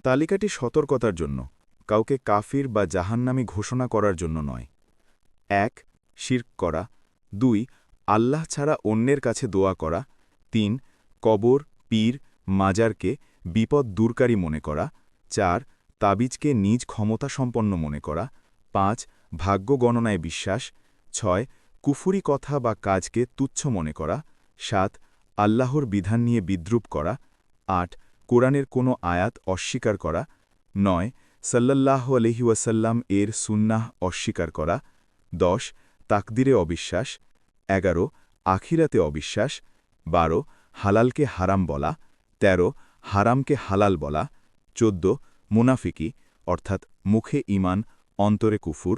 তালিকাটি সতর্কতার জন্য, কাউকে কাফির বা জাহান্নামী ঘোষণা করার জন্য নয়। ১. শিরক করা। ২. আল্লাহ ছাড়া অন্যের কাছে দোয়া করা। ৩. কবর, পীর, মাজারকে বিপদ দূরকারী মনে করা। ৪. তাবিজকে নিজ ক্ষমতা সম্পন্ন মনে করা। ৫. ভাগ্য গণনায় বিশ্বাস। ৬. কুফুরি কথা বা কাজকে তুচ্ছ মনে করা। ৭. আল্লাহর বিধান নিয়ে বিদ্রূপ করা। ৮. কোরআনের কোনো আয়াত অস্বীকার করা। ৯. সাল্লাল্লাহু আলাইহি ওয়াসাল্লাম এর সুন্নাহ অস্বীকার করা। ১০. তাকদিরে অবিশ্বাস। ১১. আখিরাতে অবিশ্বাস। ১২. হালালকে হারাম বলা। ১৩. হারামকে হালাল বলা। ১৪. মুনাফিকি, অর্থাৎ মুখে ঈমান, অন্তরে কুফুর।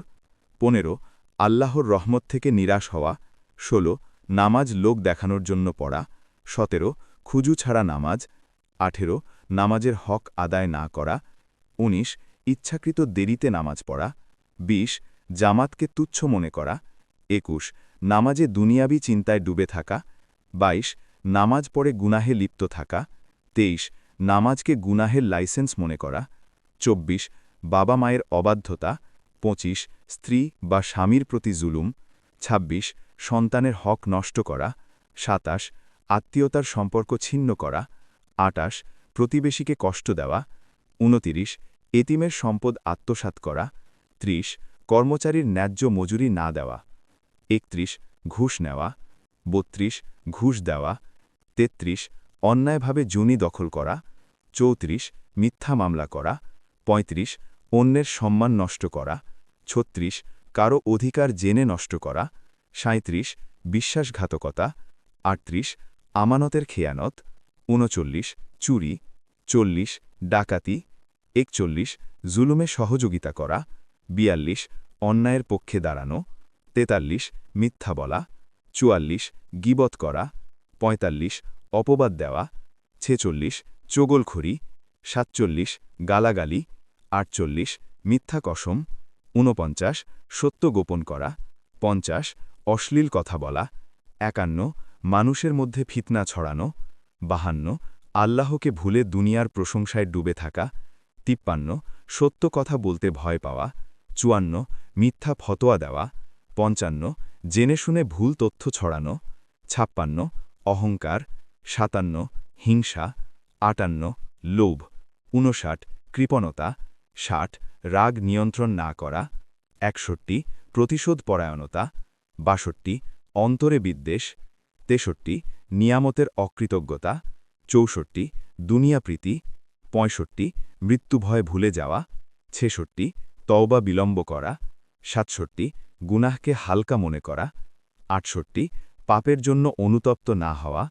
১৫. আল্লাহর রহমত থেকে নিরাশ হওয়া। ১৬. নামাজ লোক দেখানোর জন্য পড়া। ১৭. খুজু ছাড়া নামাজ। ১৮. নামাজের হক আদায় না করা। ১৯. ইচ্ছাকৃত দেরিতে নামাজ পড়া। ২০. জামাতকে তুচ্ছ মনে করা। ২১. নামাজে দুনিয়াবি চিন্তায় ডুবে থাকা। ২২. নামাজ পড়ে গুনাহে লিপ্ত থাকা। ২৩. নামাজকে গুনাহের লাইসেন্স মনে করা। ২৪. বাবা মায়ের অবাধ্যতা। ২৫. স্ত্রী বা স্বামীর প্রতি জুলুম। ২৬. সন্তানের হক নষ্ট করা। ২৭. আত্মীয়তার সম্পর্ক ছিন্ন করা। ২৮. প্রতিবেশীকে কষ্ট দেওয়া। ২৯. এতিমের সম্পদ আত্মসাৎ করা। ৩০. কর্মচারীর ন্যায্য মজুরি না দেওয়া। ৩১. ঘুষ নেওয়া। ৩২. ঘুষ দেওয়া। ৩৩. অন্যায়ভাবে জমি দখল করা। ৩৪. মিথ্যা মামলা করা। ৩৫. অন্যের সম্মান নষ্ট করা। ৩৬. কারো অধিকার জেনে নষ্ট করা। ৩৭. বিশ্বাসঘাতকতা। ৩৮. আমানতের খেয়ানত। ৩৯. চুরি। ৪০. ডাকাতি। ৪১. জুলুমে সহযোগিতা করা। ৪২. অন্যায়ের পক্ষে দাঁড়ানো। ৪৩. মিথ্যা বলা। ৪৪. গীবত করা। ৪৫. অপবাদ দেওয়া। ৪৬. চগলখড়ি। ৪৭. গালাগালি। ৪৮. মিথ্যা কসম। ৪৯. সত্য গোপন করা। ৫০. অশ্লীল কথা বলা। ৫১. মানুষের মধ্যে ফিতনা ছড়ানো। ৫২. আল্লাহকে ভুলে দুনিয়ার প্রশংসায় ডুবে থাকা। ৫৩. সত্য কথা বলতে ভয় পাওয়া। ৫৪. মিথ্যা ফতোয়া দেওয়া। ৫৫. জেনে শুনে ভুল তথ্য ছড়ানো। ৫৬. অহংকার। ৫৭. হিংসা। ৫৮. লোভ। ৫৯. কৃপণতা। ৬০. রাগ নিয়ন্ত্রণ না করা। ৬১. প্রতিশোধ পরায়ণতা। ৬২. অন্তরে বিদ্বেষ। ৬৩. নিয়ামতের অকৃতজ্ঞতা। ৬৪. দুনিয়াপ্রীতি। ৬৫. মৃত্যুভয় ভুলে যাওয়া। ৬৬. তওবা বিলম্ব করা। ৬৭. গুনাহকে হালকা মনে করা। ৬৮. পাপের জন্য অনুতপ্ত না হওয়া।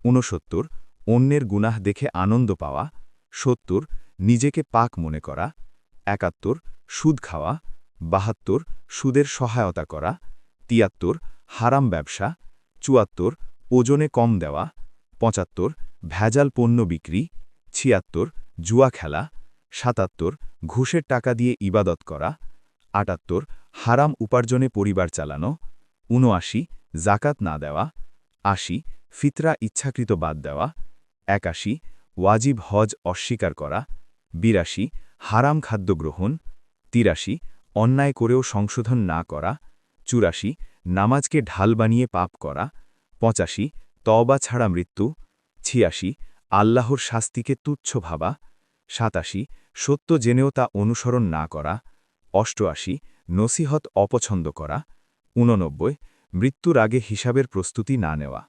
৬৯. অন্যের গুনাহ দেখে আনন্দ পাওয়া। ৭০. নিজেকে পাক মনে করা। ৭১. সুদ খাওয়া। ৭২. সুদের সহায়তা করা। ৭৩. হারাম ব্যবসা। ৭৪. ওজনে কম দেওয়া। ৭৫. ভেজাল পণ্য বিক্রি। ৭৬. জুয়া খেলা। ৭৭. ঘুষের টাকা দিয়ে ইবাদত করা। ৭৮. হারাম উপার্জনে পরিবার চালানো। ৭৯. জাকাত না দেওয়া। ৮০. ফিতরা ইচ্ছাকৃত বাদ দেওয়া। ৮১. ওয়াজিব হজ অস্বীকার করা। ৮২. হারাম খাদ্য গ্রহণ। ৮৩. অন্যায় করেও সংশোধন না করা। ৮৪. নামাজকে ঢাল বানিয়ে পাপ করা। ৮৫. তওবা ছাড়া মৃত্যু। ৮৬. আল্লাহর শাস্তিকে তুচ্ছ ভাবা। ৮৭. সত্য জেনেও তা অনুসরণ না করা। ৮৮. নসিহত অপছন্দ করা। ৮৯. মৃত্যুর আগে হিসাবের প্রস্তুতি না নেওয়া।